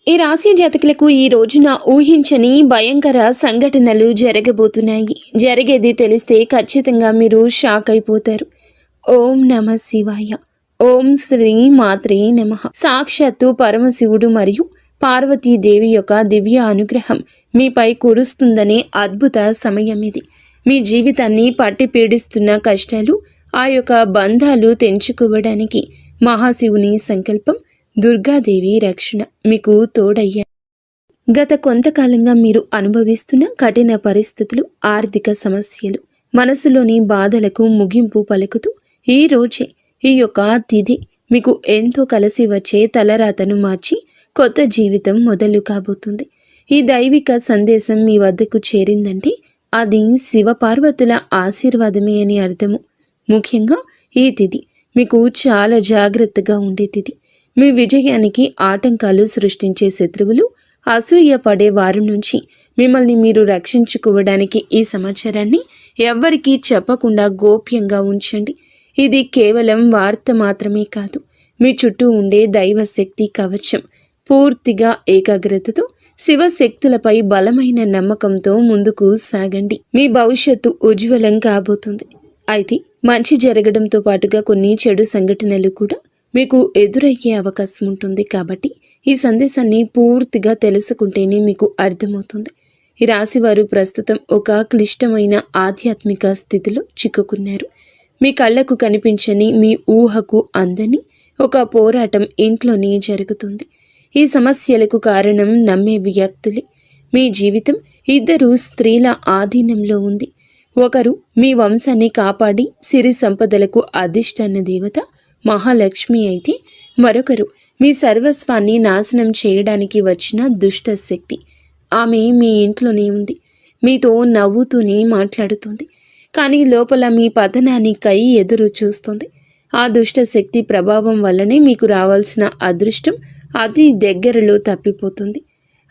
ఈ రాశి జాతకులకు ఈ రోజున ఊహించని భయంకర సంఘటనలు జరగబోతున్నాయి. జరిగేది తెలిస్తే ఖచ్చితంగా మీరు షాక్ అయిపోతారు. ఓం నమ శివాయ. ఓం శ్రీ మాత్రే నమః. సాక్షాత్తు పరమశివుడు మరియు పార్వతీదేవి యొక్క దివ్య అనుగ్రహం మీపై కురుస్తుందనే అద్భుత సమయం ఇది. మీ జీవితాన్ని పట్టి పీడిస్తున్న కష్టాలు, ఆ యొక్క బంధాలు తెంచుకోవడానికి మహాశివుని సంకల్పం, దుర్గాదేవి రక్షణ మీకు తోడయ్యారు. గత కొంతకాలంగా మీరు అనుభవిస్తున్న కఠిన పరిస్థితులు, ఆర్థిక సమస్యలు, మనసులోని బాధలకు ముగింపు పలుకుతూ ఈ రోజే ఈ యొక్క తిథి మీకు ఎంతో కలిసి వచ్చే తలరాతను మార్చి కొత్త జీవితం మొదలు కాబోతుంది. ఈ దైవిక సందేశం మీ వద్దకు చేరిందంటే అది శివపార్వతుల ఆశీర్వాదమే అని అర్థము. ముఖ్యంగా ఈ తిథి మీకు చాలా జాగ్రత్తగా ఉండే తిథి. మీ విజయానికి ఆటంకాలు సృష్టించే శత్రువులు, అసూయ పడే వారి నుంచి మిమ్మల్ని మీరు రక్షించుకోవడానికి ఈ సమాచారాన్ని ఎవ్వరికీ చెప్పకుండా గోప్యంగా ఉంచండి. ఇది కేవలం వార్త మాత్రమే కాదు, మీ చుట్టూ ఉండే దైవశక్తి కవచం. పూర్తిగా ఏకాగ్రతతో శివశక్తులపై బలమైన నమ్మకంతో ముందుకు సాగండి. మీ భవిష్యత్తు ఉజ్వలం కాబోతుంది. అయితే మంచి జరగడంతో పాటుగా కొన్ని చెడు సంఘటనలు కూడా మీకు ఎదురయ్యే అవకాశం ఉంటుంది. కాబట్టి ఈ సందేశాన్ని పూర్తిగా తెలుసుకుంటేనే మీకు అర్థమవుతుంది. ఈ రాశివారు ప్రస్తుతం ఒక క్లిష్టమైన ఆధ్యాత్మిక స్థితిలో చిక్కుకున్నారు. మీ కళ్ళకు కనిపించని, మీ ఊహకు అందని ఒక పోరాటం ఇంట్లోనే జరుగుతుంది. ఈ సమస్యలకు కారణం నమ్మే వ్యక్తులే. మీ జీవితం ఇద్దరు స్త్రీల ఆధీనంలో ఉంది. ఒకరు మీ వంశాన్ని కాపాడి సిరి సంపదలకు అధిష్టాన దేవత మహాలక్ష్మి అయితే, మరొకరు మీ సర్వస్వాన్ని నాశనం చేయడానికి వచ్చిన దుష్ట శక్తి. ఆమె మీ ఇంట్లోనే ఉంది, మీతో నవ్వుతూనే మాట్లాడుతుంది, కానీ లోపల మీ పతనానికై ఎదురు చూస్తుంది. ఆ దుష్ట శక్తి ప్రభావం వల్లనే మీకు రావాల్సిన అదృష్టం అతి దగ్గరలో తప్పిపోతుంది.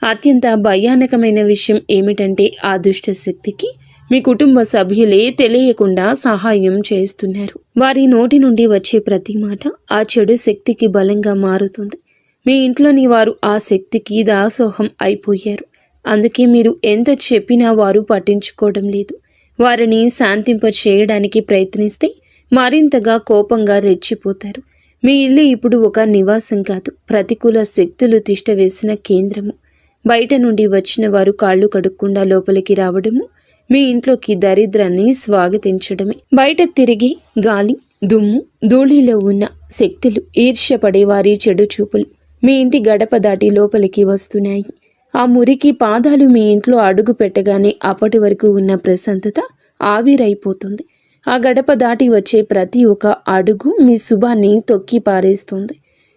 అత్యంత భయానకమైన విషయం ఏమిటంటే ఆ దుష్ట శక్తికి మీ కుటుంబ సభ్యులే తెలియకుండా సహాయం చేస్తున్నారు. వారి నోటి నుండి వచ్చే ప్రతి మాట ఆ చెడు శక్తికి బలంగా మారుతుంది. మీ ఇంట్లోని వారు ఆ శక్తికి దాసోహం అయిపోయారు. అందుకే మీరు ఎంత చెప్పినా వారు పట్టించుకోవడం లేదు. వారిని శాంతింప చేయడానికి ప్రయత్నిస్తే మరింతగా కోపంగా రెచ్చిపోతారు. మీ ఇల్లు ఇప్పుడు ఒక నివాసం కాదు, ప్రతికూల శక్తులు తిష్టవేసిన కేంద్రము. బయట నుండి వచ్చిన వారు కాళ్ళు కడుక్కుండా లోపలికి రావడము మీ ఇంట్లోకి దరిద్రాన్ని స్వాగతించడమే. బయట తిరిగి గాలి, దుమ్ము, ధూళిలో ఉన్న శక్తులు, ఈర్ష్యపడే వారి చెడు చూపులు మీ ఇంటి గడప దాటి లోపలికి వస్తున్నాయి. ఆ మురికి పాదాలు మీ ఇంట్లో అడుగు పెట్టగానే అప్పటి వరకు ఉన్న ప్రశాంతత ఆవిరైపోతుంది. ఆ గడప దాటి వచ్చే ప్రతి ఒక్క అడుగు మీ శుభాన్ని తొక్కి పారేస్తుంది.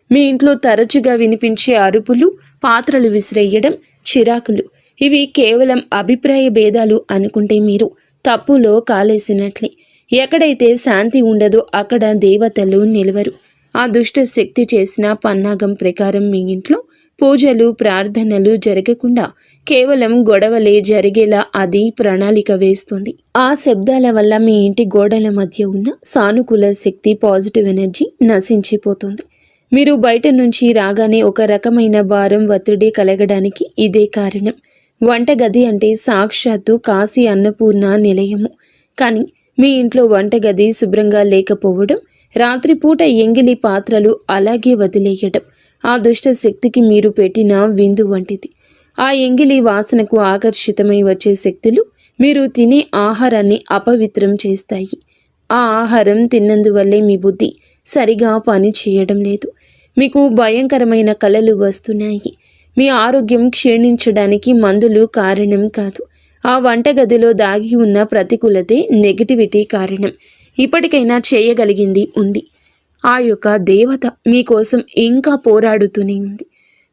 మీ ఇంట్లో తరచుగా వినిపించే అరుపులు, పాత్రలు విసిరేయడం, చిరాకులు, ఇవి కేవలం అభిప్రాయ భేదాలు అనుకుంటే మీరు తప్పులో కాలేసినట్లే. ఎక్కడైతే శాంతి ఉండదో అక్కడ దేవతలు నిలవరు. ఆ దుష్ట శక్తి చేసిన పన్నాగం ప్రకారం మీ ఇంట్లో పూజలు, ప్రార్థనలు జరగకుండా కేవలం గొడవలే జరిగేలా అది ప్రణాళిక వేస్తుంది. ఆ శబ్దాల వల్ల మీ ఇంటి గోడల మధ్య ఉన్న సానుకూల శక్తి, పాజిటివ్ ఎనర్జీ నశించిపోతుంది. మీరు బయట నుంచి రాగానే ఒక రకమైన భారం, ఒత్తిడి కలగడానికి ఇదే కారణం. వంటగది అంటే సాక్షాత్తు కాశీ అన్నపూర్ణ నిలయము. కానీ మీ ఇంట్లో వంటగది శుభ్రంగా లేకపోవడం, రాత్రిపూట ఎంగిలి పాత్రలు అలాగే వదిలేయడం ఆ దుష్ట శక్తికి మీరు పెట్టిన విందు వంటిది. ఆ ఎంగిలి వాసనకు ఆకర్షితమై వచ్చే శక్తులు మీరు తినే ఆహారాన్ని అపవిత్రం చేస్తాయి. ఆ ఆహారం తిన్నందువల్లే మీ బుద్ధి సరిగా పని చేయడం లేదు. మీకు భయంకరమైన కలలు వస్తున్నాయి. మీ ఆరోగ్యం క్షీణించడానికి మందులు కారణం కాదు. ఆ వంటగదిలో దాగి ఉన్న ప్రతికూలతే, నెగిటివిటీ కారణం. ఇప్పటికైనా చేయగలిగింది ఉంది. ఆ యొక్క దేవత మీకోసం ఇంకా పోరాడుతూనే ఉంది.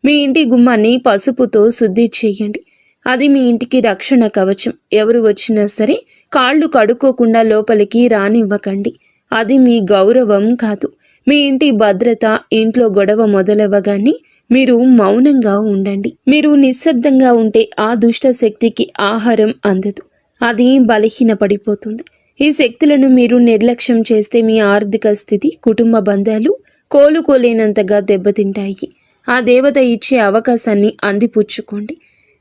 మీ ఇంటి గుమ్మాన్ని పసుపుతో శుద్ధి చేయండి. అది మీ ఇంటికి రక్షణ కవచం. ఎవరు వచ్చినా సరే కాళ్ళు కడుక్కోకుండా లోపలికి రానివ్వకండి. అది మీ గౌరవం కాదు, మీ ఇంటి భద్రత. ఇంట్లో గొడవ మొదలవ్వగానే మీరు మౌనంగా ఉండండి. మీరు నిశ్శబ్దంగా ఉంటే ఆ దుష్ట శక్తికి ఆహారం అందదు, అది బలహీనపడిపోతుంది. ఈ శక్తులను మీరు నిర్లక్ష్యం చేస్తే మీ ఆర్థిక స్థితి, కుటుంబ బంధాలు కోలుకోలేనంతగా దెబ్బతింటాయి. ఆ దేవత ఇచ్చే అవకాశాన్ని అందిపుచ్చుకోండి.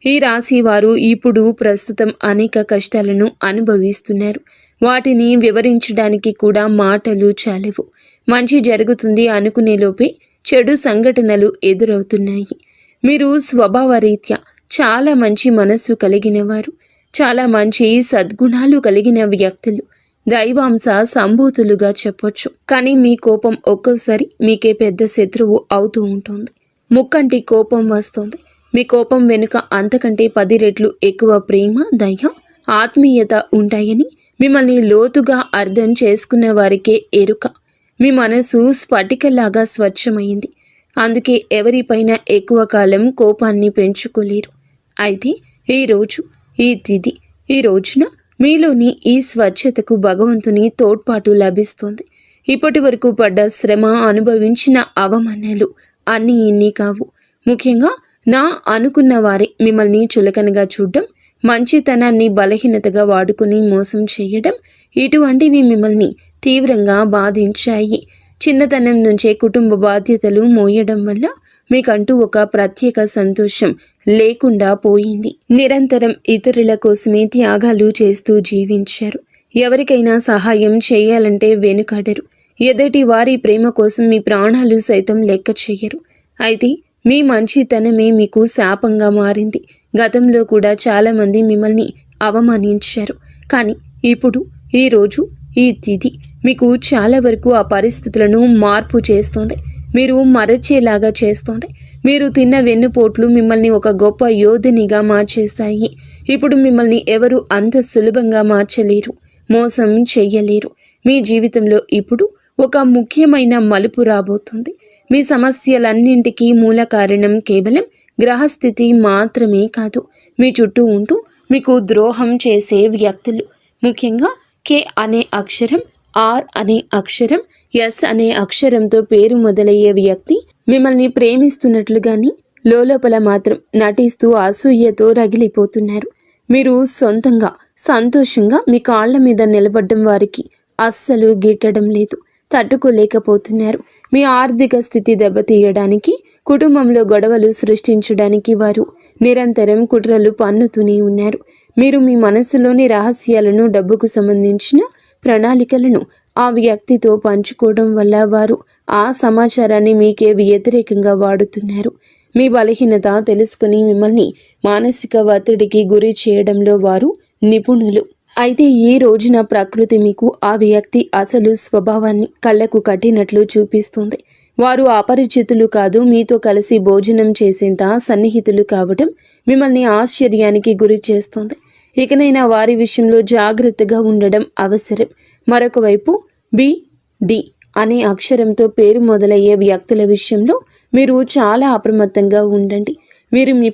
ఈ రాశి వారు ఇప్పుడు ప్రస్తుతం అనేక కష్టాలను అనుభవిస్తున్నారు. వాటిని వివరించడానికి కూడా మాటలు చాలవు. మంచి జరుగుతుంది అనుకునేలోపే చెడు సంఘటనలు ఎదురవుతున్నాయి. మీరు స్వభావరీత్యా చాలా మంచి మనస్సు కలిగిన వారు, చాలా మంచి సద్గుణాలు కలిగిన వ్యక్తులు, దైవాంశ సంభూతులుగా చెప్పొచ్చు. కానీ మీ కోపం ఒక్కోసారి మీకే పెద్ద శత్రువు అవుతూ ఉంటుంది. ముక్కంటి కోపం వస్తుంది. మీ కోపం వెనుక అంతకంటే 10 రెట్లు ఎక్కువ ప్రేమ, దయ, ఆత్మీయత ఉంటాయని మిమ్మల్ని లోతుగా అర్థం చేసుకున్న వారికే ఎరుక. మీ మనసు స్ఫటికలాగా స్వచ్ఛమైంది. అందుకే ఎవరిపైన ఎక్కువ కాలం కోపాన్ని పెంచుకోలేరు. అయితే ఈరోజు ఈ తిథి, ఈ రోజున మీలోని ఈ స్వచ్ఛతకు భగవంతుని తోడ్పాటు లభిస్తుంది. ఇప్పటి వరకు పడ్డ శ్రమ, అనుభవించిన అవమానాలు అన్నీ ఇన్ని కావు. ముఖ్యంగా నా అనుకున్న వారే మిమ్మల్ని చులకనగా చూడడం, మంచితనాన్ని బలహీనతగా వాడుకుని మోసం చేయడం, ఇటువంటివి మిమ్మల్ని తీవ్రంగా బాధించాయి. చిన్నతనం నుంచే కుటుంబ బాధ్యతలు మోయడం వల్ల మీకంటూ ఒక ప్రత్యేక సంతోషం లేకుండా పోయింది. నిరంతరం ఇతరుల కోసమే త్యాగాలు చేస్తూ జీవించారు. ఎవరికైనా సహాయం చేయాలంటే వెనుకాడరు. ఎదుటి వారి ప్రేమ కోసం మీ ప్రాణాలు సైతం లెక్క చెయ్యరు. అయితే మీ మంచితనమే మీకు శాపంగా మారింది. గతంలో కూడా చాలామంది మిమ్మల్ని అవమానించారు. కానీ ఇప్పుడు, ఈరోజు, ఈ తిథి మీకు చాలా వరకు ఆ పరిస్థితులను మార్పు చేస్తుంది. మీరు మరచేలాగా చేస్తుంది. మీరు తిన్న వెన్నుపోట్లు మిమ్మల్ని ఒక గొప్ప యోధునిగా మార్చేస్తాయి. ఇప్పుడు మిమ్మల్ని ఎవరు అంత సులభంగా మార్చలేరు, మోసం చెయ్యలేరు. మీ జీవితంలో ఇప్పుడు ఒక ముఖ్యమైన మలుపు రాబోతుంది. మీ సమస్యలన్నింటికీ మూల కారణం కేవలం గ్రహస్థితి మాత్రమే కాదు, మీ చుట్టూ ఉంటూ మీకు ద్రోహం చేసే వ్యక్తులు. ముఖ్యంగా కే అనే అక్షరం, ఆర్ అనే అక్షరం, ఎస్ అనే అక్షరంతో పేరు మొదలయ్యే వ్యక్తి మిమ్మల్ని ప్రేమిస్తున్నట్లుగాని లోపల మాత్రం నటిస్తూ అసూయతో రగిలిపోతున్నారు. మీరు సొంతంగా సంతోషంగా మీ కాళ్ల మీద నిలబడ్డం వారికి అస్సలు గిట్టడం లేదు, తట్టుకోలేకపోతున్నారు. మీ ఆర్థిక స్థితి దెబ్బతీయడానికి, కుటుంబంలో గొడవలు సృష్టించడానికి వారు నిరంతరం కుట్రలు పన్నుతూనే ఉన్నారు. మీరు మీ మనస్సులోని రహస్యాలను, డబ్బుకు సంబంధించిన ప్రణాళికలను ఆ వ్యక్తితో పంచుకోవడం వల్ల వారు ఆ సమాచారాన్ని మీకే వ్యతిరేకంగా వాడుతున్నారు. మీ బలహీనత తెలుసుకుని మిమ్మల్ని మానసిక ఒత్తిడికి గురి చేయడంలో వారు నిపుణులు. అయితే ఈ రోజున ప్రకృతి మీకు ఆ వ్యక్తి అసలు స్వభావాన్ని కళ్ళకు కట్టినట్లు చూపిస్తుంది. వారు అపరిచితులు కాదు, మీతో కలిసి భోజనం చేసేంత సన్నిహితులు కావడం మిమ్మల్ని ఆశ్చర్యానికి గురి చేస్తుంది. ఇకనైనా వారి విషయంలో జాగ్రత్తగా ఉండడం అవసరం. మరొక వైపు బి, డి అనే అక్షరంతో పేరు మొదలయ్యే వ్యక్తుల విషయంలో మీరు చాలా అప్రమత్తంగా ఉండండి. వీరు మీ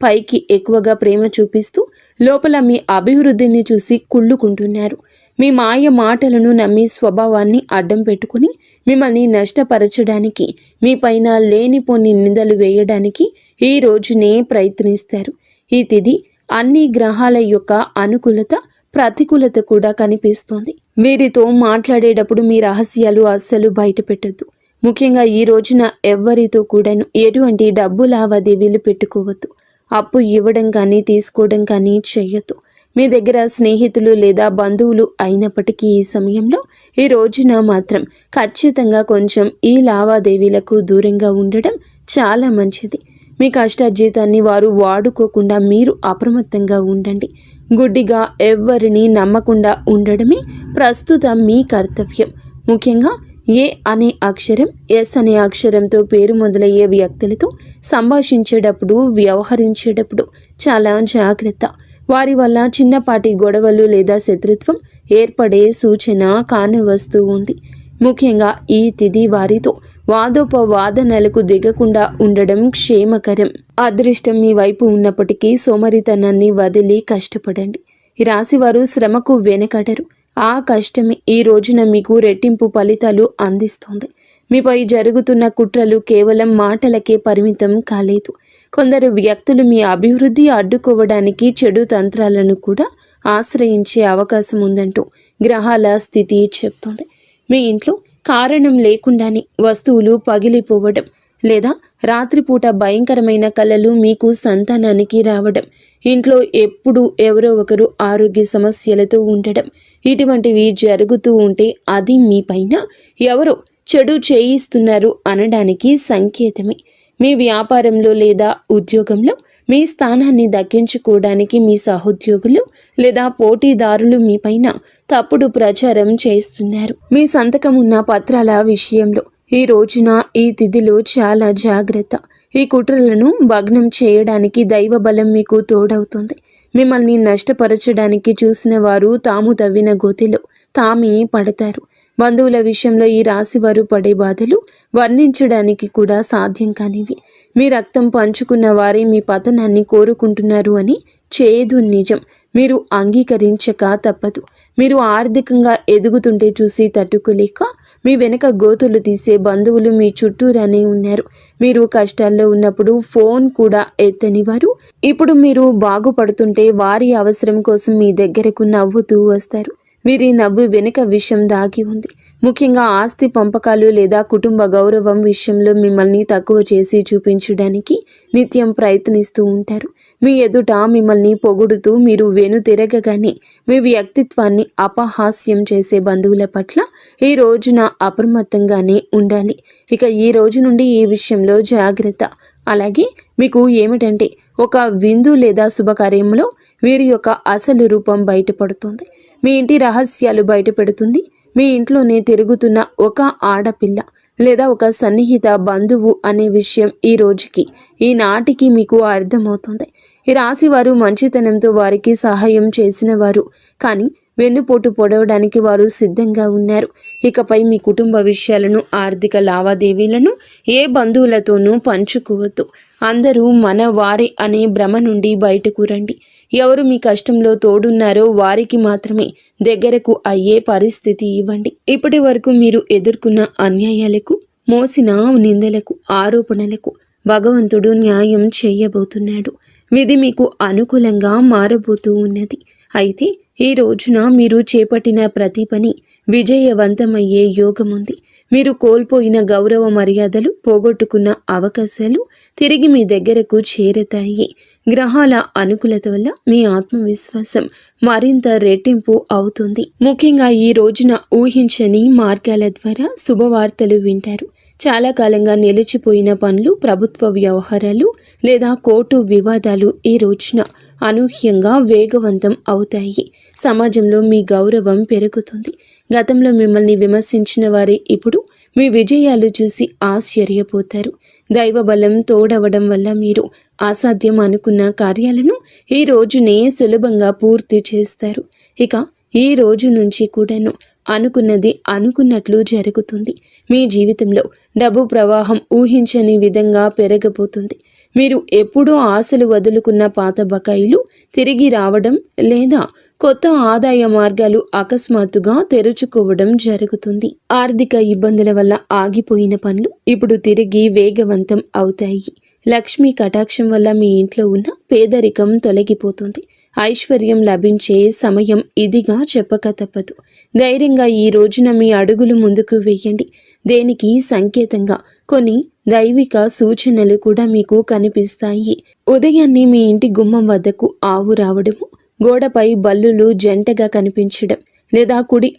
పైకి ఎక్కువగా ప్రేమ చూపిస్తూ లోపల మీ అభివృద్ధిని చూసి కుళ్ళుకుంటున్నారు. మీ మాయ మాటలను నమ్మి స్వభావాన్ని అడ్డం పెట్టుకుని మిమ్మల్ని నష్టపరచడానికి, మీ పైన లేనిపోని నిందలు వేయడానికి ఈ రోజునే ప్రయత్నిస్తారు. ఈ తిథి అన్ని గ్రహాల యొక్క అనుకూలత, ప్రతికూలత కూడా కనిపిస్తోంది. వీరితో మాట్లాడేటప్పుడు మీ రహస్యాలు అస్సలు బయట పెట్టొద్దు. ముఖ్యంగా ఈ రోజున ఎవ్వరితో కూడాను ఎటువంటి డబ్బు లావాదేవీలు పెట్టుకోవద్దు. అప్పు ఇవ్వడం కానీ తీసుకోవడం కానీ చెయ్యొద్దు. మీ దగ్గర స్నేహితులు లేదా బంధువులు అయినప్పటికీ ఈ సమయంలో, ఈ రోజున మాత్రం ఖచ్చితంగా కొంచెం ఈ లావాదేవీలకు దూరంగా ఉండడం చాలా మంచిది. మీ కష్టార్జితాన్ని వారు వాడుకోకుండా మీరు అప్రమత్తంగా ఉండండి. గుడ్డిగా ఎవ్వరిని నమ్మకుండా ఉండడమే ప్రస్తుతం మీ కర్తవ్యం. ముఖ్యంగా ఏ అనే అక్షరం, ఎస్ అనే అక్షరంతో పేరు మొదలయ్యే వ్యక్తులతో సంభాషించేటప్పుడు, వ్యవహరించేటప్పుడు చాలా జాగ్రత్త. వారి వల్ల చిన్నపాటి గొడవలు లేదా శత్రుత్వం ఏర్పడే సూచన కానవస్తూ ఉంది. ముఖ్యంగా ఈ తిథి వారితో వాదోపవాదనలకు దిగకుండా ఉండడం క్షేమకరం. అదృష్టం మీ వైపు ఉన్నప్పటికీ సోమరితనాన్ని వదిలి కష్టపడండి. ఈ రాశివారు శ్రమకు వెనకడరు. ఆ కష్టమే ఈ రోజున మీకు రెట్టింపు ఫలితాలు అందిస్తోంది. మీపై జరుగుతున్న కుట్రలు కేవలం మాటలకే పరిమితం కాలేదు. కొందరు వ్యక్తులు మీ అభివృద్ధి అడ్డుకోవడానికి చెడు తంత్రాలను కూడా ఆశ్రయించే అవకాశం ఉందంటూ గ్రహాల స్థితి చెప్తోంది. మీ ఇంట్లో కారణం లేకుండానే వస్తువులు పగిలిపోవడం, లేదా రాత్రిపూట భయంకరమైన కలలు మీకు సంతానానికి రావడం, ఇంట్లో ఎప్పుడు ఎవరో ఒకరు ఆరోగ్య సమస్యలతో ఉండడం, ఇటువంటివి జరుగుతూ ఉంటే అది మీ పైన ఎవరో చెడు చేయిస్తున్నారు అనడానికి సంకేతమే. మీ వ్యాపారంలో లేదా ఉద్యోగంలో మీ స్థానాన్ని దక్కించుకోవడానికి మీ సహోద్యోగులు లేదా పోటీదారులు మీ పైన తప్పుడు ప్రచారం చేస్తున్నారు. మీ సంతకం ఉన్న పత్రాల విషయంలో ఈ రోజున ఈ తిథిలో చాలా జాగ్రత్త. ఈ కుట్రలను భగ్నం చేయడానికి దైవ బలం మీకు తోడవుతుంది. మిమ్మల్ని నష్టపరచడానికి చూసిన వారు తాము తవ్విన గోతిలో తామే పడతారు. బంధువుల విషయంలో ఈ రాశి వారు పడే బాధలు వర్ణించడానికి కూడా సాధ్యం కానివి. మీ రక్తం పంచుకున్న వారే మీ పతనాన్ని కోరుకుంటున్నారు అని చేదు నిజం. మీరు అంగీకరించక తప్పదు. మీరు ఆర్థికంగా ఎదుగుతుంటే చూసి తట్టుకోలేక మీ వెనక గోతులు తీసే బంధువులు మీ చుట్టూరానే ఉన్నారు. మీరు కష్టాల్లో ఉన్నప్పుడు ఫోన్ కూడా ఎత్తని వారు ఇప్పుడు మీరు బాగుపడుతుంటే వారి అవసరం కోసం మీ దగ్గరకు నవ్వుతూ వస్తారు. వీరి నవ్వు వెనుక విషయం దాగి ఉంది. ముఖ్యంగా ఆస్తి పంపకాలు లేదా కుటుంబ గౌరవం విషయంలో మిమ్మల్ని తక్కువ చేసి చూపించడానికి నిత్యం ప్రయత్నిస్తూ ఉంటారు. మీ ఎదుట మిమ్మల్ని పొగుడుతూ మీరు వెనుతిరగగానే మీ వ్యక్తిత్వాన్ని అపహాస్యం చేసే బంధువుల పట్ల ఈ రోజున అప్రమత్తంగానే ఉండాలి. ఇక ఈ రోజు నుండి ఈ విషయంలో జాగ్రత్త. అలాగే మీకు ఏమిటంటే ఒక విందు లేదా శుభకార్యంలో వీరి యొక్క అసలు రూపం బయటపడుతుంది. మీ ఇంటి రహస్యాలు బయటపెడుతుంది. మీ ఇంట్లోనే తిరుగుతున్న ఒక ఆడపిల్ల లేదా ఒక సన్నిహిత బంధువు అనే విషయం ఈ రోజుకి ఈనాటికి మీకు అర్థమవుతుంది. ఈ రాశి వారు మంచితనంతో వారికి సహాయం చేసిన వారు, కానీ వెన్నుపోటు పొడవడానికి వారు సిద్ధంగా ఉన్నారు. ఇకపై మీ కుటుంబ విషయాలను, ఆర్థిక లావాదేవీలను ఏ బంధువులతోనూ పంచుకోవద్దు. అందరూ మన వారే అనే భ్రమ నుండి బయటకు రండి. ఎవరు మీ కష్టంలో తోడున్నారో వారికి మాత్రమే దగ్గరకు అయ్యే పరిస్థితి ఇవ్వండి. ఇప్పటి వరకు మీరు ఎదుర్కొన్న అన్యాయాలకు, మోసిన నిందలకు, ఆరోపణలకు భగవంతుడు న్యాయం చేయబోతున్నాడు. విధి మీకు అనుకూలంగా మారబోతూ ఉన్నది. అయితే ఈ రోజున మీరు చేపట్టిన ప్రతి పని విజయవంతమయ్యే యోగముంది. మీరు కోల్పోయిన గౌరవ మర్యాదలు, పోగొట్టుకున్న అవకాశాలు తిరిగి మీ దగ్గరకు చేరతాయి. గ్రహాల అనుకూలత వల్ల మీ ఆత్మవిశ్వాసం మరింత రెట్టింపు అవుతుంది. ముఖ్యంగా ఈ రోజున ఊహించని మార్గాల ద్వారా శుభవార్తలు వింటారు. చాలా కాలంగా నిలిచిపోయిన పనులు, ప్రభుత్వ వ్యవహారాలు లేదా కోర్టు వివాదాలు ఈ రోజున అనూహ్యంగా వేగవంతం అవుతాయి. సమాజంలో మీ గౌరవం పెరుగుతుంది. గతంలో మిమ్మల్ని విమర్శించిన వారే ఇప్పుడు మీ విజయాలు చూసి ఆశ్చర్యపోతారు. దైవ బలం తోడవడం వల్ల మీరు అసాధ్యం అనుకున్న కార్యాలను ఈ రోజునే సులభంగా పూర్తి చేస్తారు. ఇక ఈ రోజు నుంచి కూడాను అనుకున్నది అనుకున్నట్లు జరుగుతుంది. మీ జీవితంలో డబ్బు ప్రవాహం ఊహించని విధంగా పెరగబోతుంది. మీరు ఎప్పుడూ ఆశలు వదులుకున్న పాత బకాయిలు తిరిగి రావడం లేదా కొత్త ఆదాయ మార్గాలు అకస్మాత్తుగా తెరుచుకోవడం జరుగుతుంది. ఆర్థిక ఇబ్బందుల వల్ల ఆగిపోయిన పనులు ఇప్పుడు తిరిగి వేగవంతం అవుతాయి. లక్ష్మీ కటాక్షం వల్ల మీ ఇంట్లో ఉన్న పేదరికం తొలగిపోతుంది. ఐశ్వర్యం లభించే సమయం ఇదిగా చెప్పక తప్పదు. ధైర్యంగా ఈ రోజున మీ అడుగులు ముందుకు వేయండి. దేనికి సంకేతంగా కొన్ని దైవిక సూచనలు కూడా మీకు కనిపిస్తాయి. ఉదయాన్నే మీ ఇంటి గుమ్మం వద్దకు ఆవు రావడము, గోడపై బల్లులు జంటగా కనిపించడం, లేదా కుడి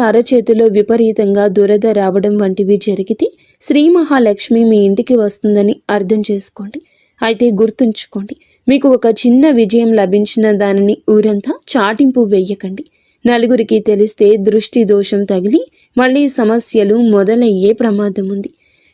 అరచేతిలో విపరీతంగా దురద రావడం వంటివి జరిగితే శ్రీ మహాలక్ష్మి మీ ఇంటికి వస్తుందని అర్థం చేసుకోండి. అయితే గుర్తుంచుకోండి, మీకు ఒక చిన్న విజయం లభించిన దానిని ఊరంతా చాటింపు వేయకండి. నలుగురికి తెలిస్తే దృష్టి దోషం తగిలి మళ్ళీ సమస్యలు మొదలయ్యే ప్రమాదం ఉంది.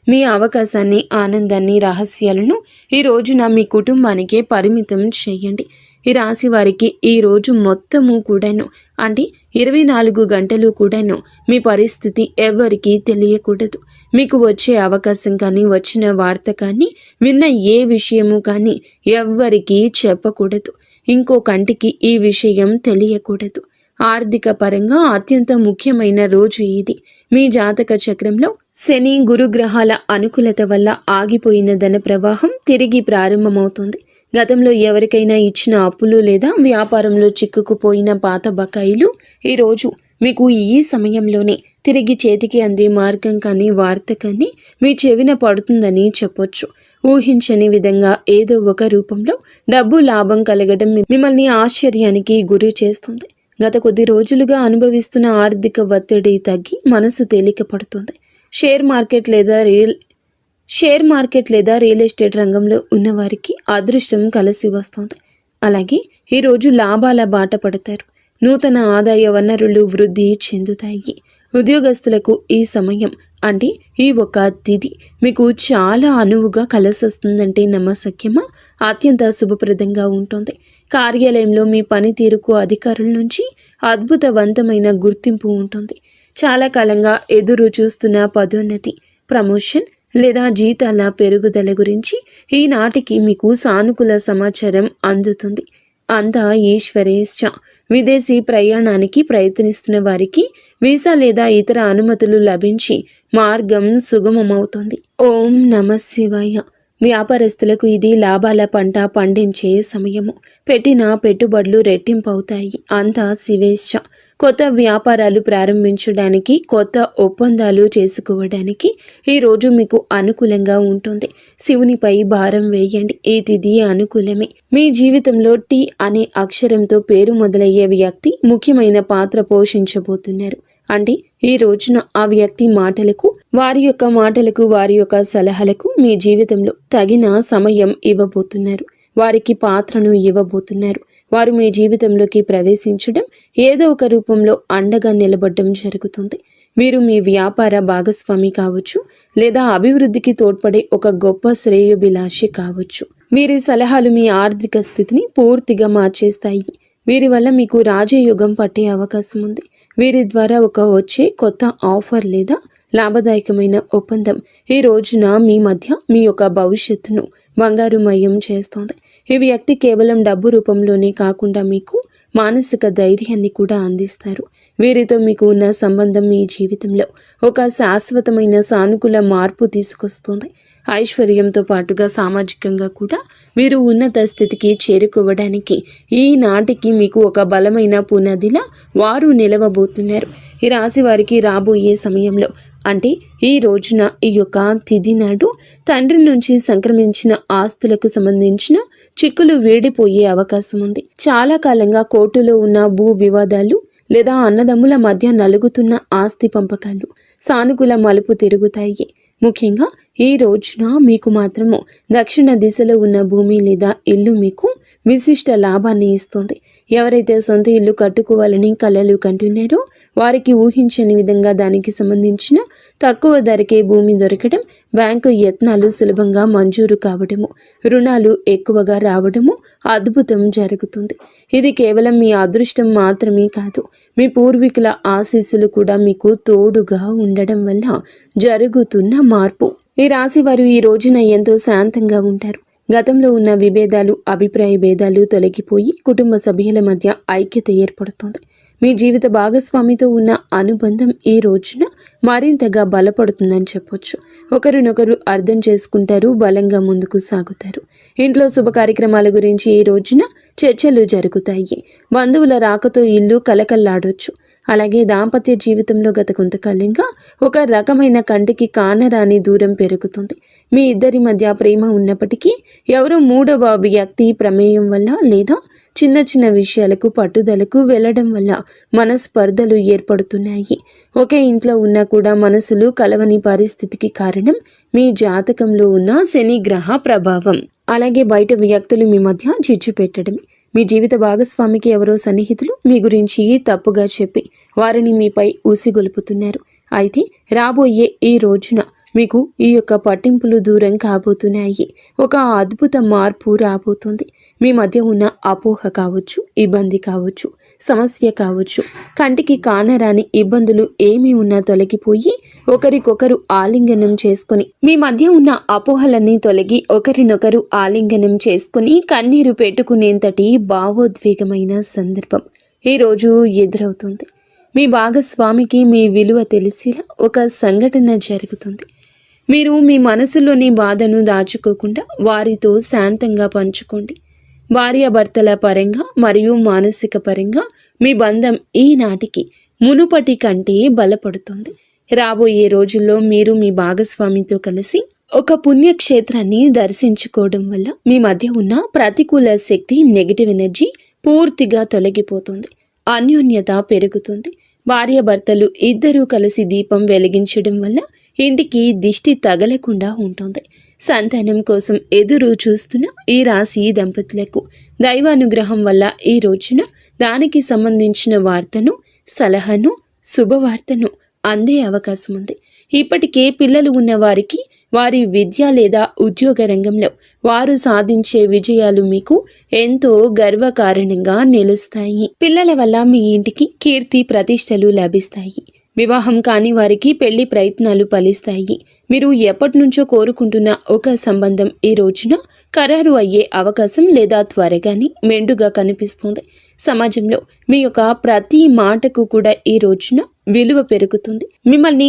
మీ అవకాశాన్ని, ఆనందాన్ని, రహస్యాలను ఈ రోజున మీ కుటుంబానికే పరిమితం చేయండి. ఈ రాశి వారికి ఈ రోజు మొత్తము కూడాను, అంటే 24 గంటలు కూడాను మీ పరిస్థితి ఎవరికీ తెలియకూడదు. మీకు వచ్చే అవకాశం కానీ, వచ్చిన వార్త కానీ, విన్న ఏ విషయము కానీ ఎవ్వరికీ చెప్పకూడదు. ఇంకో కంటికి ఈ విషయం తెలియకూడదు. ఆర్థిక పరంగా అత్యంత ముఖ్యమైన రోజు ఇది. మీ జాతక చక్రంలో శని, గురుగ్రహాల అనుకూలత వల్ల ఆగిపోయిన ధన ప్రవాహం తిరిగి ప్రారంభమవుతుంది. గతంలో ఎవరికైనా ఇచ్చిన అప్పులు లేదా వ్యాపారంలో చిక్కుకుపోయిన పాత బకాయిలు ఈరోజు మీకు ఈ సమయంలోనే తిరిగి చేతికి అందే మార్గం కానీ వార్త కానీ మీ చెవిన పడుతుందని చెప్పొచ్చు. ఊహించని విధంగా ఏదో ఒక రూపంలో డబ్బు లాభం కలగడం మిమ్మల్ని ఆశ్చర్యానికి గురి చేస్తుంది. గత కొద్ది రోజులుగా అనుభవిస్తున్న ఆర్థిక ఒత్తిడి తగ్గి మనసు తేలిక పడుతుంది. షేర్ మార్కెట్ లేదా రియల్ ఎస్టేట్ రంగంలో ఉన్నవారికి అదృష్టం కలిసి వస్తుంది. అలాగే ఈరోజు లాభాల బాట పడతారు. నూతన ఆదాయ వనరులు వృద్ధి చెందుతాయి. ఉద్యోగస్తులకు ఈ సమయం అంటే ఈ ఒక తిథి మీకు చాలా అనువుగా కలిసొస్తుందంటే నమ్మశక్యమా? అత్యంత శుభప్రదంగా ఉంటుంది. కార్యాలయంలో మీ పనితీరుకు అధికారుల నుంచి అద్భుతవంతమైన గుర్తింపు ఉంటుంది. చాలా కాలంగా ఎదురు చూస్తున్న పదోన్నతి, ప్రమోషన్ లేదా జీతాల పెరుగుదల గురించి ఈనాటికి మీకు సానుకూల సమాచారం అందుతుంది. అంతా ఈశ్వరేచ్ఛ. విదేశీ ప్రయాణానికి ప్రయత్నిస్తున్న వారికి వీసా లేదా ఇతర అనుమతులు లభించి మార్గం సుగమమవుతుంది. ఓం నమః శివాయ. వ్యాపారస్తులకు ఇది లాభాల పంట పండించే సమయము. పెట్టిన పెట్టుబడులు రెట్టింపవుతాయి. అంతా శివేచ్ఛ. కొత్త వ్యాపారాలు ప్రారంభించడానికి, కొత్త ఒప్పందాలు చేసుకోవడానికి ఈరోజు మీకు అనుకూలంగా ఉంటుంది. శివునిపై భారం వేయండి. ఈ తిథి అనుకూలమే. మీ జీవితంలో టీ అనే అక్షరంతో పేరు మొదలయ్యే వ్యక్తి ముఖ్యమైన పాత్ర పోషించబోతున్నారు. అంటే ఈ రోజున ఆ వ్యక్తి మాటలకు, వారి యొక్క సలహాలకు మీ జీవితంలో తగిన సమయం ఇవ్వబోతున్నారు. వారికి పాత్రను ఇవ్వబోతున్నారు. వారు మీ జీవితంలోకి ప్రవేశించడం, ఏదో ఒక రూపంలో అండగా నిలబడడం జరుగుతుంది. మీరు మీ వ్యాపార భాగస్వామి కావచ్చు, లేదా అభివృద్ధికి తోడ్పడే ఒక గొప్ప శ్రేయోభిలాషి కావచ్చు. వీరి సలహాలు మీ ఆర్థిక స్థితిని పూర్తిగా మార్చేస్తాయి. వీరి వల్ల మీకు రాజయోగం పట్టే అవకాశం ఉంది. వీరి ద్వారా వచ్చే కొత్త ఆఫర్ లేదా లాభదాయకమైన ఒప్పందం ఈ రోజున మీ మధ్య మీ యొక్క భవిష్యత్తును బంగారుమయం చేస్తోంది. ఈ వ్యక్తి కేవలం డబ్బు రూపంలోనే కాకుండా మీకు మానసిక ధైర్యాన్ని కూడా అందిస్తారు. వీరితో మీకు ఉన్న సంబంధం మీ జీవితంలో ఒక శాశ్వతమైన సానుకూల మార్పు తీసుకొస్తుంది. ఐశ్వర్యంతో పాటుగా సామాజికంగా కూడా మీరు ఉన్నత స్థితికి చేరుకోవడానికి ఈనాటికి మీకు ఒక బలమైన పునాదిలా వారు నిలవబోతున్నారు. ఈ రాశి వారికి రాబోయే సమయంలో అంటే ఈ రోజున ఈ యొక్క తిథి నాడు తండ్రి నుంచి సంక్రమించిన ఆస్తులకు సంబంధించిన చిక్కులు వీడిపోయే అవకాశం ఉంది. చాలా కాలంగా కోర్టులో ఉన్న భూ వివాదాలు లేదా అన్నదమ్ముల మధ్య నలుగుతున్న ఆస్తి పంపకాలు సానుకూల మలుపు తిరుగుతాయి. ముఖ్యంగా ఈ రోజున మీకు మాత్రము దక్షిణ దిశలో ఉన్న భూమి లేదా ఇల్లు మీకు విశిష్ట లాభాన్ని ఇస్తుంది. ఎవరైతే సొంత ఇల్లు కట్టుకోవాలని కలలు కంటున్నారో వారికి ఊహించని విధంగా దానికి సంబంధించిన తక్కువ ధరకే భూమి దొరకడం, బ్యాంకు యత్నాలు సులభంగా మంజూరు కావడము, రుణాలు ఎక్కువగా రావడము అద్భుతం జరుగుతుంది. ఇది కేవలం మీ అదృష్టం మాత్రమే కాదు, మీ పూర్వీకుల ఆశీస్సులు కూడా మీకు తోడుగా ఉండడం వల్ల జరుగుతున్న మార్పు. ఈ రాశి వారు ఈ రోజున ఎంతో శాంతంగా ఉంటారు. గతంలో ఉన్న విభేదాలు, అభిప్రాయ భేదాలు తొలగిపోయి కుటుంబ సభ్యుల మధ్య ఐక్యత ఏర్పడుతుంది. మీ జీవిత భాగస్వామితో ఉన్న అనుబంధం ఈ రోజున మరింతగా బలపడుతుందని చెప్పొచ్చు. ఒకరినొకరు అర్థం చేసుకుంటారు, బలంగా ముందుకు సాగుతారు. ఇంట్లో శుభ కార్యక్రమాల గురించి ఈ రోజున చర్చలు జరుగుతాయి. బంధువుల రాకతో ఇల్లు కలకల్లాడొచ్చు. అలాగే దాంపత్య జీవితంలో గత కొంతకాలంగా ఒక రకమైన కంటికి కానరాని దూరం పెరుగుతుంది. మీ ఇద్దరి మధ్య ప్రేమ ఉన్నప్పటికీ ఎవరో మూడవ వ్యక్తి ప్రమేయం వల్ల లేదా చిన్న చిన్న విషయాలకు పట్టుదలకు వెళ్ళడం వల్ల మనస్పర్ధలు ఏర్పడుతున్నాయి. ఒకే ఇంట్లో ఉన్నా కూడా మనసులు కలవని పరిస్థితికి కారణం మీ జాతకంలో ఉన్న శని గ్రహ ప్రభావం. అలాగే బయట వ్యక్తులు మీ మధ్య చిచ్చు పెట్టడమే. మీ జీవిత భాగస్వామికి ఎవరో సన్నిహితులు మీ గురించి తప్పుగా చెప్పి వారిని మీపై ఊసిగొలుపుతున్నారు. అయితే రాబోయే ఈ రోజున మీకు ఈ యొక్క పట్టింపులు దూరం కాబోతున్నాయి. ఒక అద్భుత మార్పు రాబోతుంది. మీ మధ్య ఉన్న అపోహ కావచ్చు, ఇబ్బంది కావచ్చు, సమస్య కావచ్చు, కంటికి కానరాని ఇబ్బందులు ఏమి ఉన్నా తొలగిపోయి ఒకరికొకరు ఆలింగనం చేసుకొని, మీ మధ్య ఉన్న అపోహలన్నీ తొలగి ఒకరినొకరు ఆలింగనం చేసుకొని కన్నీరు పెట్టుకునేంతటి భావోద్వేగమైన సందర్భం ఈరోజు ఎదురవుతుంది. మీ భాగస్వామికి మీ విలువ తెలిసేలా ఒక సంఘటన జరుగుతుంది. మీరు మీ మనసులోని బాధను దాచుకోకుండా వారితో శాంతంగా పంచుకోండి. భార్యాభర్తల పరంగా మరియు మానసిక పరంగా మీ బంధం ఈనాటికి మునుపటి కంటే బలపడుతుంది. రాబోయే రోజుల్లో మీరు మీ భాగస్వామితో కలిసి ఒక పుణ్యక్షేత్రాన్ని దర్శించుకోవడం వల్ల మీ మధ్య ఉన్న ప్రతికూల శక్తి, నెగిటివ్ ఎనర్జీ పూర్తిగా తొలగిపోతుంది. అన్యోన్యత పెరుగుతుంది. భార్యాభర్తలు ఇద్దరూ కలిసి దీపం వెలిగించడం వల్ల ఇంటికి దిష్టి తగలకుండా ఉంటుంది. సంతానం కోసం ఎదురు చూస్తున్న ఈ రాశి దంపతులకు దైవానుగ్రహం వల్ల ఈ రోజున దానికి సంబంధించిన వార్తను, సలహాను, శుభవార్తను అందే అవకాశం ఉంది. ఇప్పటికే పిల్లలు ఉన్న వారికి వారి విద్య లేదా ఉద్యోగ రంగంలో వారు సాధించే విజయాలు మీకు ఎంతో గర్వకారణంగా నిలుస్తాయి. పిల్లల వల్ల మీ ఇంటికి కీర్తి ప్రతిష్టలు లభిస్తాయి. వివాహం కాని వారికి పెళ్లి ప్రయత్నాలు ఫలిస్తాయి. మీరు ఎప్పటి నుంచో కోరుకుంటున్న ఒక సంబంధం ఈ రోజున ఖరారు అయ్యే అవకాశం లేదా త్వరగానే మెండుగా కనిపిస్తుంది. సమాజంలో మీ యొక్క ప్రతి మాటకు కూడా ఈ రోజున విలువ పెరుగుతుంది. మిమ్మల్ని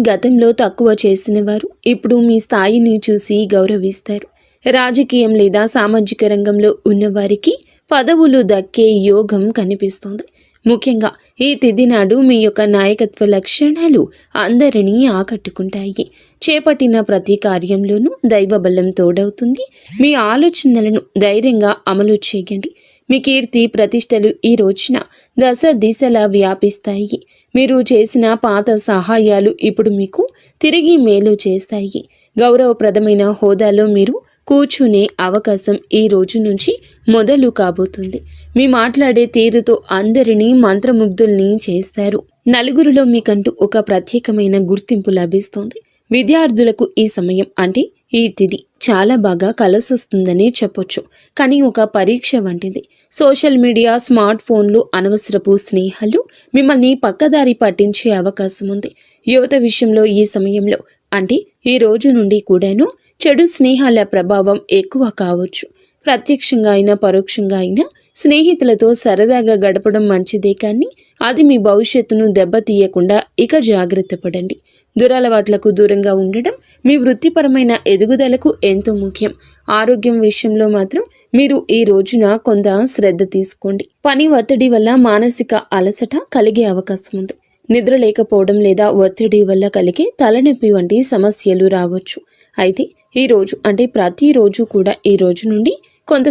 గతంలో తక్కువ చేసిన వారు ఇప్పుడు మీ స్థాయిని చూసి గౌరవిస్తారు. రాజకీయం లేదా సామాజిక రంగంలో ఉన్నవారికి పదవులు దక్కే యోగం కనిపిస్తుంది. ముఖ్యంగా ఈ తిథి నాడు మీ యొక్క నాయకత్వ లక్షణాలు అందరినీ ఆకట్టుకుంటాయి. చేపట్టిన ప్రతి కార్యంలోనూ దైవబలం తోడవుతుంది. మీ ఆలోచనలను ధైర్యంగా అమలు చేయండి. మీ కీర్తి ప్రతిష్టలు ఈ రోజున దశ దిశలా వ్యాపిస్తాయి. మీరు చేసిన పాత సహాయాలు ఇప్పుడు మీకు తిరిగి మేలు చేస్తాయి. గౌరవప్రదమైన హోదాలో మీరు కూర్చునే అవకాశం ఈ రోజు నుంచి మొదలు కాబోతుంది. మీ మాట్లాడే తీరుతో అందరినీ మంత్రముగ్ధుల్ని చేస్తారు. నలుగురిలో మీకంటూ ఒక ప్రత్యేకమైన గుర్తింపు లభిస్తుంది. విద్యార్థులకు ఈ సమయం అంటే ఈ తిథి చాలా బాగా కలిసొస్తుందని చెప్పొచ్చు. కానీ ఒక పరీక్ష వంటిది. సోషల్ మీడియా, స్మార్ట్ ఫోన్లు, అనవసరపు స్నేహాలు మిమ్మల్ని పక్కదారి పట్టించే అవకాశం ఉంది. యువత విషయంలో ఈ సమయంలో అంటే ఈ రోజు నుండి కూడాను చెడు స్నేహాల ప్రభావం ఎక్కువ కావచ్చు. ప్రత్యక్షంగా అయినా పరోక్షంగా అయినా స్నేహితులతో సరదాగా గడపడం మంచిదే, కానీ అది మీ భవిష్యత్తును దెబ్బతీయకుండా ఇక జాగ్రత్త పడండి. దురలవాట్లకు దూరంగా ఉండడం మీ వృత్తిపరమైన ఎదుగుదలకు ఎంతో ముఖ్యం. ఆరోగ్యం విషయంలో మాత్రం మీరు ఈ రోజున కొంత శ్రద్ధ తీసుకోండి. పని ఒత్తిడి వల్ల మానసిక అలసట కలిగే అవకాశం ఉంది. నిద్ర లేకపోవడం లేదా ఒత్తిడి వల్ల కలిగే తలనొప్పి వంటి సమస్యలు రావచ్చు. అయితే ఈ రోజు అంటే ప్రతిరోజు కూడా ఈ రోజు నుండి కొంత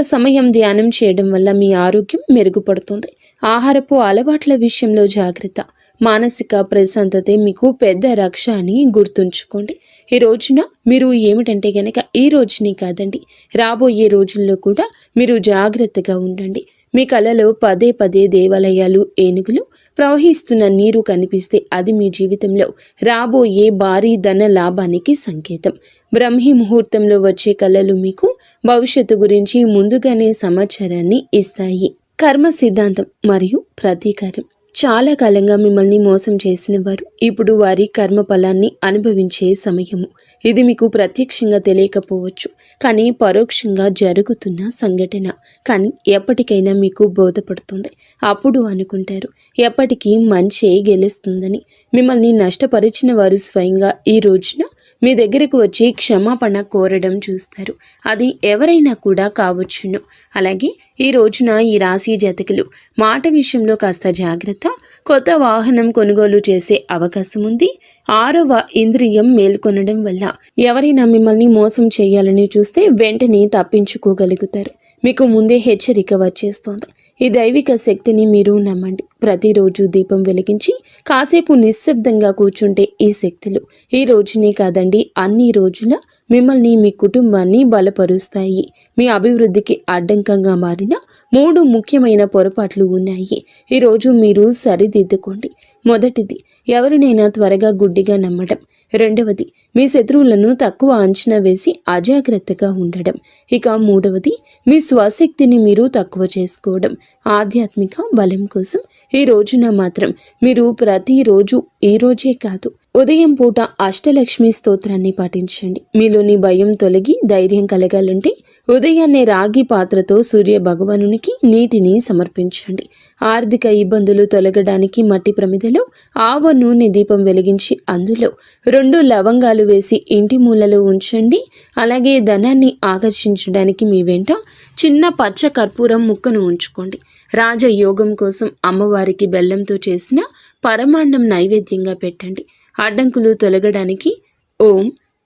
సమయం ధ్యానం చేయడం వల్ల మీ ఆరోగ్యం మెరుగుపడుతుంది. ఆహారపు అలవాట్ల విషయంలో జాగ్రత్త. మానసిక ప్రశాంతతే మీకు పెద్ద రక్ష అని గుర్తుంచుకోండి. ఈ రోజున మీరు ఏమిటంటే గనక ఈ రోజుని కాదండి, రాబోయే రోజుల్లో కూడా మీరు జాగ్రత్తగా ఉండండి. మీ కళలో పదే పదే దేవాలయాలు, ఏనుగులు, ప్రవహిస్తున్న నీరు కనిపిస్తే అది మీ జీవితంలో రాబోయే భారీ ధన లాభానికి సంకేతం. బ్రహ్మీ ముహూర్తంలో వచ్చే కళలు మీకు భవిష్యత్తు గురించి ముందుగానే సమాచారాన్ని ఇస్తాయి. కర్మ సిద్ధాంతం మరియు ప్రతీకారం. చాలా కాలంగా మిమ్మల్ని మోసం చేసిన వారు ఇప్పుడు వారి కర్మ ఫలాన్ని అనుభవించే సమయము. ఇది మీకు ప్రత్యక్షంగా తెలియకపోవచ్చు, కానీ పరోక్షంగా జరుగుతున్న సంఘటన. కానీ ఎప్పటికైనా మీకు బోధపడుతుంది. అప్పుడు అనుకుంటారు ఎప్పటికీ మంచే గెలుస్తుందని. మిమ్మల్ని నష్టపరిచిన వారు స్వయంగా ఈ రోజున మీ దగ్గరకు వచ్చి క్షమాపణ కోరడం చూస్తారు. అది ఎవరైనా కూడా కావచ్చును. అలాగే ఈ రోజున ఈ రాశి జాతకులు మాట విషయంలో కాస్త జాగ్రత్త. కొత్త వాహనం కొనుగోలు చేసే అవకాశం ఉంది. 6వ ఇంద్రియం మేల్కొనడం వల్ల ఎవరైనా మిమ్మల్ని మోసం చేయాలని చూస్తే వెంటనే తప్పించుకోగలుగుతారు. మీకు ముందే హెచ్చరిక వచ్చేస్తోంది. ఈ దైవిక శక్తిని మీరు నమ్మండి. ప్రతిరోజు దీపం వెలిగించి కాసేపు నిశ్శబ్దంగా కూర్చుంటే ఈ శక్తులు ఈ రోజునే కాదండి, అన్ని రోజుల మిమ్మల్ని, మీ కుటుంబాన్ని బలపరుస్తాయి. మీ అభివృద్ధికి అడ్డంకంగా మారిన 3 ముఖ్యమైన పొరపాట్లు ఉన్నాయి. ఈరోజు మీరు సరిదిద్దుకోండి. మొదటిది, ఎవరినైనా త్వరగా గుడ్డిగా నమ్మడం. రెండవది, మీ శత్రువులను తక్కువ అంచనా వేసి అజాగ్రత్తగా ఉండడం. ఇక మూడవది, మీ స్వశక్తిని మీరు తక్కువ చేసుకోవడం. ఆధ్యాత్మిక బలం కోసం ఈ రోజున మాత్రం మీరు ప్రతిరోజు, ఈ రోజే కాదు, ఉదయం పూట అష్టలక్ష్మి స్తోత్రాన్ని పాటించండి. మీలోని భయం తొలగి ధైర్యం కలగాలంటే ఉదయాన్నే రాగి పాత్రతో సూర్య భగవానునికి నీటిని సమర్పించండి. ఆర్థిక ఇబ్బందులు తొలగడానికి మట్టి ప్రమిదలో ఆవ నూనె దీపం వెలిగించి అందులో 2 లవంగాలు వేసి ఇంటి మూలలో ఉంచండి. అలాగే ధనాన్ని ఆకర్షించడానికి మీ వెంట చిన్న పచ్చ కర్పూరం ముక్కను ఉంచుకోండి. రాజయోగం కోసం అమ్మవారికి బెల్లంతో చేసిన పరమాన్నం నైవేద్యంగా పెట్టండి. అడ్డంకులు తొలగడానికి ఓం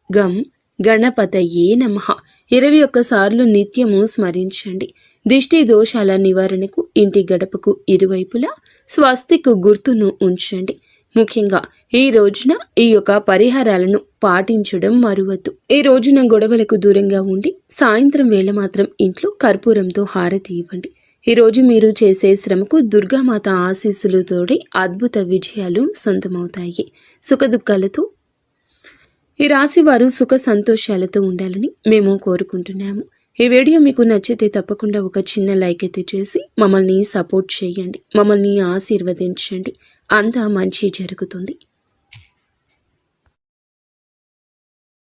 గం గణపతయే నమః 21 సార్లు నిత్యము స్మరించండి. దిష్టి దోషాల నివారణకు ఇంటి గడపకు ఇరువైపులా స్వస్తికు గుర్తును ఉంచండి. ముఖ్యంగా ఈ రోజున ఈ యొక్క పరిహారాలను పాటించడం మరువద్దు. ఈ రోజున గొడవలకు దూరంగా ఉండి సాయంత్రం వేళ మాత్రం ఇంట్లో కర్పూరంతో హారతి ఇవ్వండి. ఈ రోజు మీరు చేసే శ్రమకు దుర్గామాత ఆశీస్సులు తోడి అద్భుత విజయాలు సొంతమవుతాయి. సుఖదుఖాలతో ఈ రాశి వారు సుఖ సంతోషాలతో ఉండాలని మేము కోరుకుంటున్నాము. ఈ వీడియో మీకు నచ్చితే తప్పకుండా ఒక చిన్న లైక్ అయితే చేసి మమ్మల్ని సపోర్ట్ చేయండి. మమ్మల్ని ఆశీర్వదించండి. అంతా మంచి జరుగుతుంది.